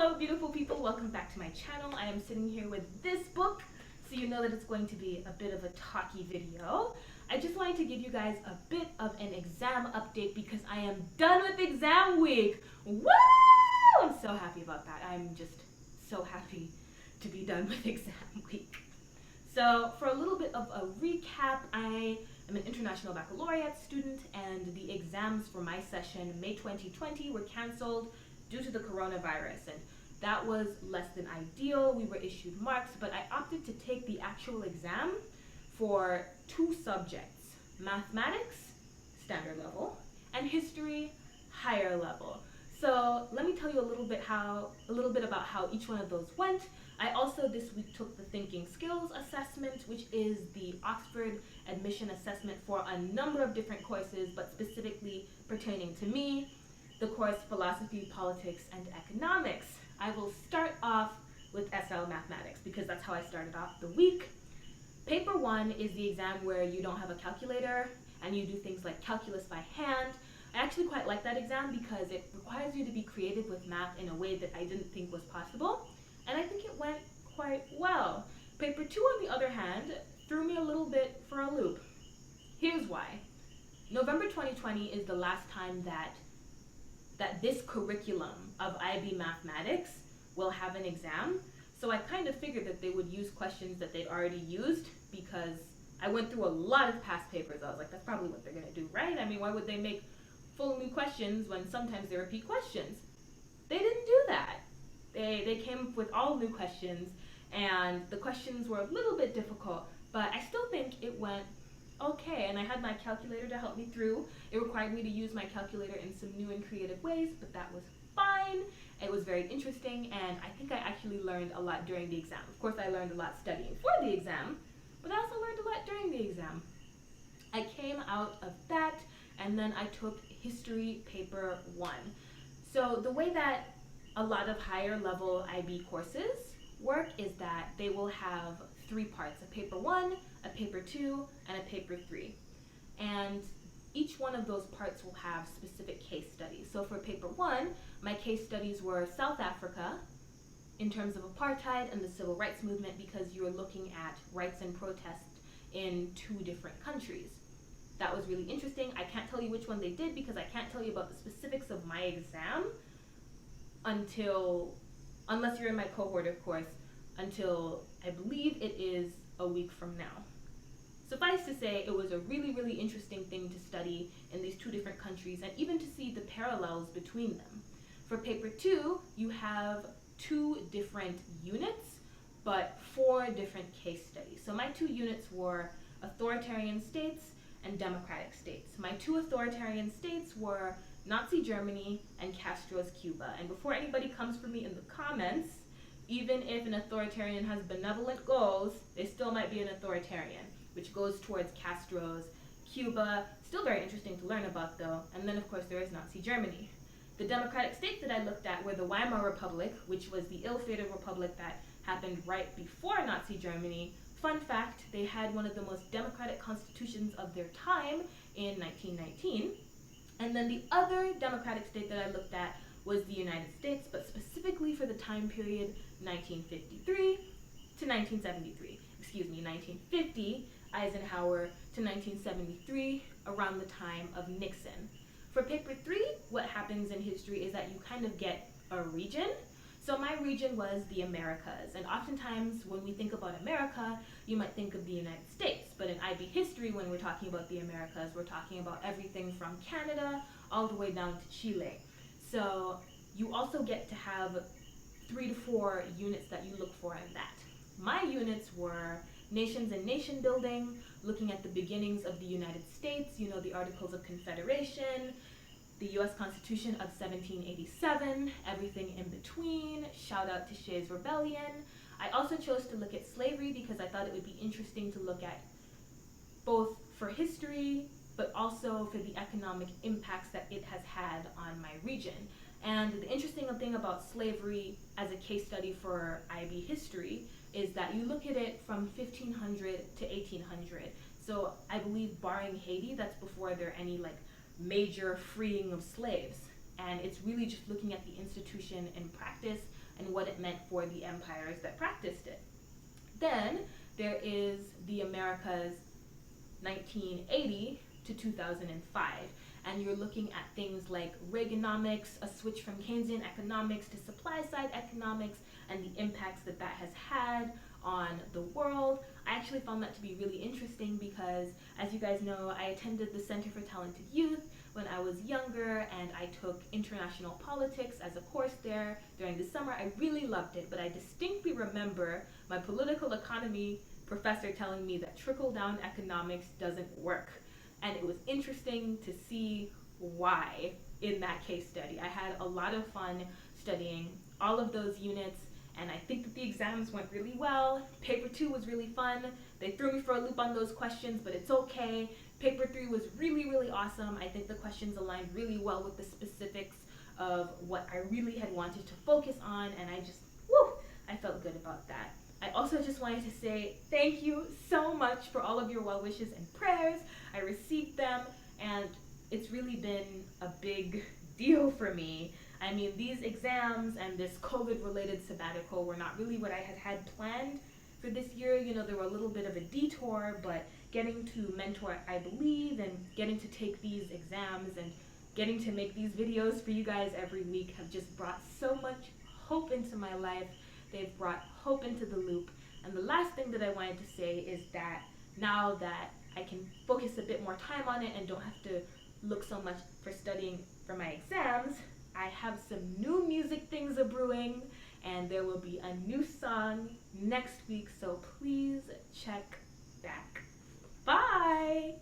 Hello beautiful people, welcome back to my channel. I am sitting here with this book, so you know that it's going to be a bit of a talky video. I just wanted to give you guys a bit of an exam update because I am done with exam week. Woo! I'm so happy about that. I'm just so happy to be done with exam week. So for a little bit of a recap, I am an international baccalaureate student and the exams for my session May 2020 were cancelled due to the coronavirus, and that was less than ideal. We were issued marks, but I opted to take the actual exam for two subjects: mathematics, standard level, and history, higher level. So let me tell you a little bit about how each one of those went. I also this week took the thinking skills assessment, which is the Oxford admission assessment for a number of different courses, but specifically pertaining to me, the course Philosophy, Politics, and Economics. I will start off with SL Mathematics because that's how I started off the week. Paper 1 is the exam where you don't have a calculator and you do things like calculus by hand. I actually quite like that exam because it requires you to be creative with math in a way that I didn't think was possible, and I think it went quite well. Paper 2, on the other hand, threw me a little bit for a loop. Here's why. November 2020 is the last time that this curriculum of IB Mathematics will have an exam. So I kind of figured that they would use questions that they'd already used because I went through a lot of past papers. I was like, that's probably what they're gonna do, right? I mean, why would they make full new questions when sometimes they repeat questions? They didn't do that. They came up with all new questions, and the questions were a little bit difficult, but I still think it went okay, and I had my calculator to help me through. It required me to use my calculator in some new and creative ways, but that was fine. It was very interesting, and I think I actually learned a lot during the exam. Of course, I learned a lot studying for the exam, but I also learned a lot during the exam. I came out of that, and then I took History Paper 1. So the way that a lot of higher level IB courses work is that they will have 3 parts: a Paper 1, a Paper 2, and a Paper 3. And each one of those parts will have specific case studies. So for Paper 1, my case studies were South Africa in terms of apartheid and the civil rights movement, because you were looking at rights and protest in 2 different countries. That was really interesting. I can't tell you which one they did because I can't tell you about the specifics of my exam unless you're in my cohort, of course, until I believe it is a week from now. Suffice to say, it was a really, really interesting thing to study in these 2 different countries and even to see the parallels between them. For Paper 2, you have 2 different units, but 4 different case studies. So my 2 units were authoritarian states and democratic states. My 2 authoritarian states were Nazi Germany and Castro's Cuba. And before anybody comes for me in the comments, even if an authoritarian has benevolent goals, they still might be an authoritarian, which goes towards Castro's Cuba. Still very interesting to learn about though. And then of course there is Nazi Germany. The democratic states that I looked at were the Weimar Republic, which was the ill-fated republic that happened right before Nazi Germany. Fun fact, they had one of the most democratic constitutions of their time in 1919. And then the other democratic state that I looked at was the United States, but specifically for the time period 1953 to 1973. 1950 Eisenhower to 1973, around the time of Nixon. For Paper 3, what happens in history is that you kind of get a region. So my region was the Americas, and oftentimes when we think about America, you might think of the United States, but in IB history, when we're talking about the Americas, we're talking about everything from Canada all the way down to Chile. So you also get to have 3 to 4 units that you look for in that. My units were nations and nation building, looking at the beginnings of the United States, you know, the Articles of Confederation, the U.S. Constitution of 1787, everything in between. Shout out to Shays Rebellion. I also chose to look at slavery because I thought it would be interesting to look at both for history, but also for the economic impacts that it has had on my region. And the interesting thing about slavery as a case study for IB history is that you look at it from 1500 to 1800. So I believe barring Haiti, that's before there are any major freeing of slaves. And it's really just looking at the institution and practice and what it meant for the empires that practiced it. Then there is the Americas 1980 to 2005. And you're looking at things like Reaganomics, a switch from Keynesian economics to supply side economics, and the impacts that that has had on the world. I actually found that to be really interesting because, as you guys know, I attended the Center for Talented Youth when I was younger, and I took international politics as a course there during the summer. I really loved it, but I distinctly remember my political economy professor telling me that trickle-down economics doesn't work. And it was interesting to see why in that case study. I had a lot of fun studying all of those units, and I think that the exams went really well. Paper 2 was really fun. They threw me for a loop on those questions, but it's okay. Paper 3 was really, really awesome. I think the questions aligned really well with the specifics of what I really had wanted to focus on, and I felt good about that. I also just wanted to say thank you so much for all of your well wishes and prayers. I received them, and it's really been a big deal for me. I mean, these exams and this COVID-related sabbatical were not really what I had planned for this year. You know, they were a little bit of a detour, but getting to mentor I Believe and getting to take these exams and getting to make these videos for you guys every week have just brought so much hope into my life. They've brought hope into the loop. And the last thing that I wanted to say is that now that I can focus a bit more time on it and don't have to look so much for studying for my exams, I have some new music things a brewing, and there will be a new song next week, so please check back. Bye!